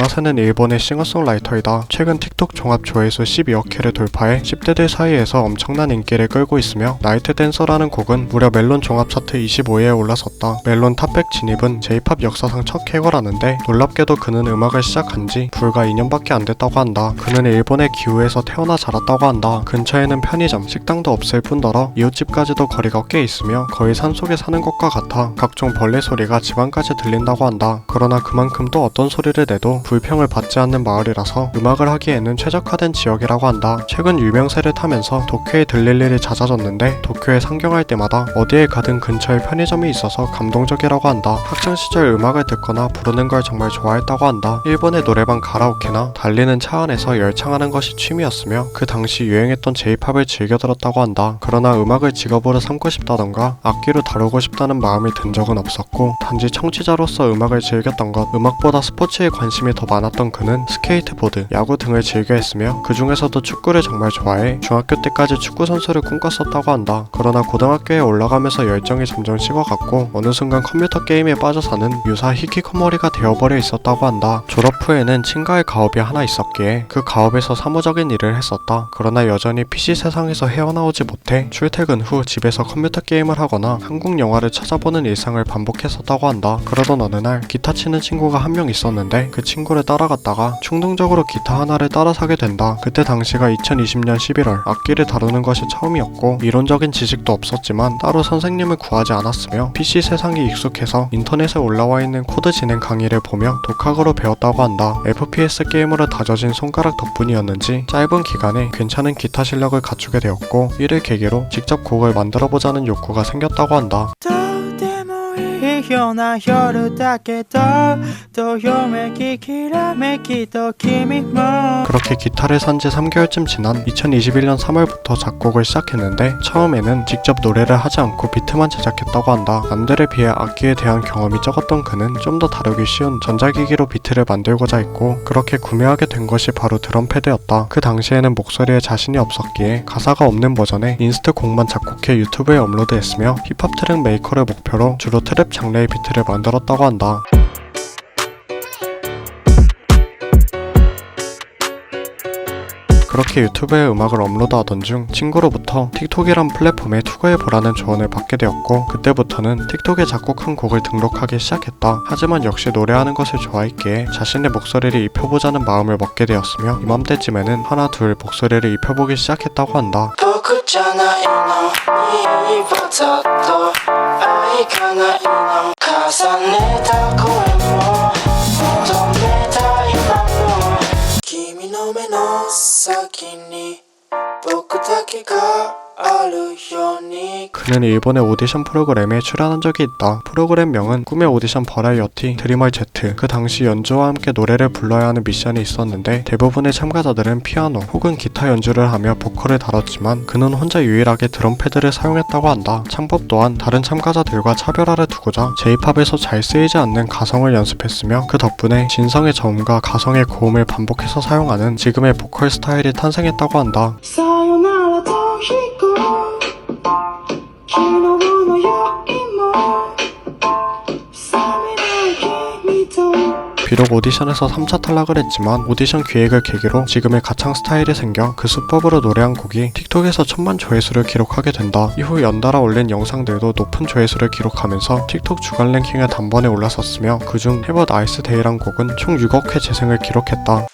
이마세는 일본의 싱어송라이터이다. 최근 틱톡 종합 조회수 12억 회를 돌파해 10대들 사이에서 엄청난 인기를 끌고 있으며 나이트 댄서라는 곡은 무려 멜론 종합 차트 25위에 올라섰다. 멜론 탑100 진입은 J-POP 역사상 첫 쾌거라는데 놀랍게도 그는 음악을 시작한 지 불과 2년밖에 안 됐다고 한다. 그는 일본의 기후에서 태어나 자랐다고 한다. 근처에는 편의점, 식당도 없을 뿐더러 이웃집까지도 거리가 꽤 있으며 거의 산속에 사는 것과 같아 각종 벌레 소리가 집안까지 들린다고 한다. 그러나 그만큼 또 어떤 소리를 내도 불평을 받지 않는 마을이라서 음악을 하기에는 최적화된 지역이라고 한다. 최근 유명세를 타면서 도쿄에 들릴 일이 잦아졌는데 도쿄에 상경할 때마다 어디에 가든 근처에 편의점이 있어서 감동적이라고 한다. 학창시절 음악을 듣거나 부르는 걸 정말 좋아했다고 한다. 일본의 노래방 가라오케나 달리는 차 안에서 열창하는 것이 취미였으며 그 당시 유행했던 J-POP을 즐겨 들었다고 한다. 그러나 음악을 직업으로 삼고 싶다던가 악기로 다루고 싶다는 마음이 든 적은 없었고 단지 청취자로서 음악을 즐겼던 것, 음악보다 스포츠에 관심이 더 많았던 그는 스케이트보드, 야구 등을 즐겨 했으며 그 중에서도 축구를 정말 좋아해 중학교 때까지 축구 선수를 꿈꿨었다고 한다. 그러나 고등학교에 올라가면서 열정이 점점 식어갔고 어느 순간 컴퓨터 게임에 빠져 사는 유사 히키코모리가 되어버려 있었다고 한다. 졸업 후에는 친가의 가업이 하나 있었기에 그 가업에서 사무적인 일을 했었다. 그러나 여전히 PC 세상에서 헤어나오지 못해 출퇴근 후 집에서 컴퓨터 게임을 하거나 한국 영화를 찾아보는 일상을 반복했었다고 한다. 그러던 어느 날 기타 치는 친구가 한 명 있었는데 그 친구를 따라갔다가 충동적으로 기타 하나를 따라 사게 된다. 그때 당시가 2020년 11월, 악기를 다루는 것이 처음이었고 이론적인 지식도 없었지만 따로 선생님을 구하지 않았으며 PC 세상이 익숙해서 인터넷에 올라와 있는 코드 진행 강의를 보며 독학으로 배웠다고 한다. FPS 게임으로 다져진 손가락 덕분이었는지 짧은 기간에 괜찮은 기타 실력을 갖추게 되었고 이를 계기로 직접 곡을 만들어보자는 욕구가 생겼다고 한다. 그렇게 기타를 산 지 3개월쯤 지난 2021년 3월부터 작곡을 시작했는데 처음에는 직접 노래를 하지 않고 비트만 제작했다고 한다. 남들에 비해 악기에 대한 경험이 적었던 그는 좀 더 다루기 쉬운 전자기기로 비트를 만들고자 했고 그렇게 구매하게 된 것이 바로 드럼패드였다. 그 당시에는 목소리에 자신이 없었기에 가사가 없는 버전의 인스트 곡만 작곡해 유튜브에 업로드했으며 힙합 트랙 메이커를 목표로 주로 트랩 장르의 비트를 만들었다고 한다. 그렇게 유튜브에 음악을 업로드하던 중 친구로부터 틱톡이란 플랫폼에 투자해보라는 조언을 받게 되었고 그때부터는 틱톡에 작곡한 곡을 등록하기 시작했다. 하지만 역시 노래하는 것을 좋아했기에 자신의 목소리를 입혀보자는 마음을 먹게 되었으며 이맘때쯤에는 하나 둘 목소리를 입혀보기 시작했다고 한다. 그는 일본의 오디션 프로그램에 출연한 적이 있다. 프로그램명은 꿈의 오디션 버라이어티 드리멀 Z. 그 당시 연주와 함께 노래를 불러야 하는 미션이 있었는데 대부분의 참가자들은 피아노 혹은 기타 연주를 하며 보컬을 다뤘지만 그는 혼자 유일하게 드럼패드를 사용했다고 한다. 창법 또한 다른 참가자들과 차별화를 두고자 J-POP에서 잘 쓰이지 않는 가성을 연습했으며 그 덕분에 진성의 저음과 가성의 고음을 반복해서 사용하는 지금의 보컬 스타일이 탄생했다고 한다. 비록 오디션에서 3차 탈락을 했지만 오디션 기획을 계기로 지금의 가창 스타일이 생겨 그 수법으로 노래한 곡이 틱톡에서 1000만 조회수를 기록하게 된다. 이후 연달아 올린 영상들도 높은 조회수를 기록하면서 틱톡 주간 랭킹에 단번에 올라섰으며 그중 Have a Nice Day란 곡은 총 6억 회 재생을 기록했다.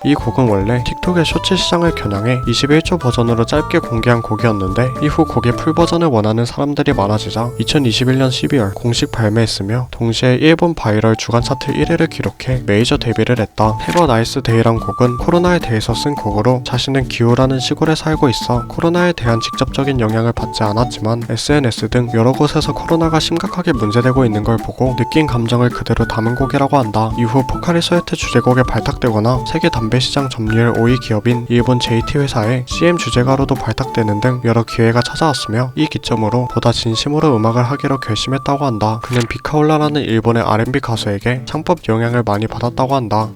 이 곡은 원래 틱톡의 쇼츠 시장을 겨냥해 21초 버전으로 짧게 공개한 곡이었는데 이후 곡의 풀 버전을 원하는 사람들이 많아지자 2021년 12월 공식 발매했으며 동시에 일본 바이럴 주간 차트 1위를 기록해 메이저 데뷔를 했다. Have a Nice Day란 곡은 코로나에 대해서 쓴 곡으로 자신은 기후라는 시골에 살고 있어 코로나에 대한 직접적인 영향을 받지 않았지만 SNS 등 여러 곳에서 코로나가 심각하게 문제되고 있는 걸 보고 느낀 감정을 그대로 담은 곡이라고 한다. 이후 포카리 스웨트 주제곡에 발탁되거나 세계 담배 시장 점유율 5위 기업인 일본 JT 회사의 CM 주제가로도 발탁되는 등 여러 기회가 찾아왔으며 이 기점으로 보다 진심으로 음악을 하기로 결심했다고 한다. 그는 비카올라라는 일본의 R&B 가수에게 창법 영향을 많이 받았다고 한다.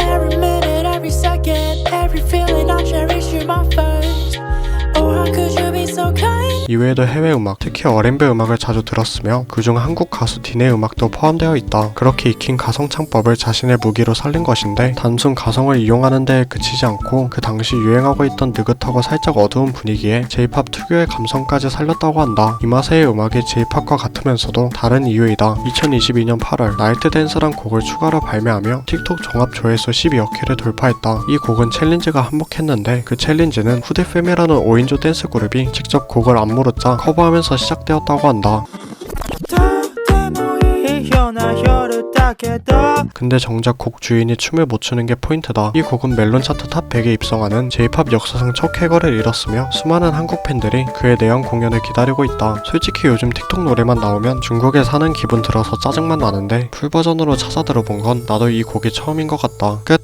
이외에도 해외 음악, 특히 R&B 음악을 자주 들었으며 그중 한국 가수 딘의 음악도 포함되어 있다. 그렇게 익힌 가성창법을 자신의 무기로 살린 것인데 단순 가성을 이용하는 데에 그치지 않고 그 당시 유행하고 있던 느긋하고 살짝 어두운 분위기에 J-POP 특유의 감성까지 살렸다고 한다. 이마세의 음악이 J-POP과 같으면서도 다른 이유이다. 2022년 8월 나이트 댄스란 곡을 추가로 발매하며 틱톡 종합 조회수 12억 회를 돌파했다. 이 곡은 챌린지가 한몫했는데 그 챌린지는 후드팸이라는 5인조 댄스 그룹이 직접 곡을 안무로 짜 커버하면서 시작되었다고 한다. 근데 정작 곡 주인이 춤을 못 추는 게 포인트다. 이 곡은 멜론 차트 탑 100에 입성하는 J-POP 역사상 첫 쾌거를 이뤘으며 수많은 한국 팬들이 그의 내한 공연을 기다리고 있다. 솔직히 요즘 틱톡 노래만 나오면 중국에 사는 기분 들어서 짜증만 나는데 풀버전으로 찾아 들어본 건 나도 이 곡이 처음인 것 같다. 끝.